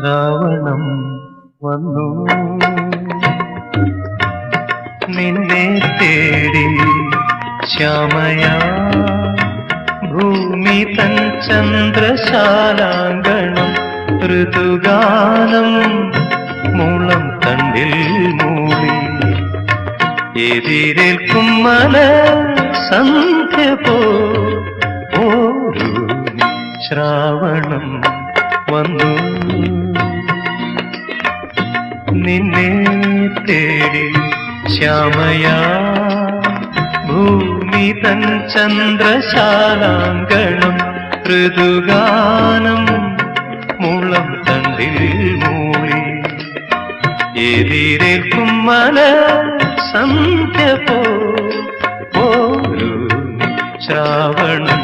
ശ്രാവണം വന്നു നിന്നെ തേടി ശ്യാമയാ ഭൂമി തൻ ചന്ദ്രശാലാങ്കണം ഋതുഗാനം മൂളം തണ്ടിൽ മൂളി എതിരേൽക്കും മല സന്ധ്യ പോരു ശ്രാവണം വന്നു നിന്നെ തേടി ശ്യാമയാ ഭൂമി തൻ ചന്ദ്രശാലാങ്കണം ഋതുഗാനം മൂളം തണ്ടിൽ മൂളി എതിരേൽക്കും മല സന്ധ്യ പോരു ശ്രാവണം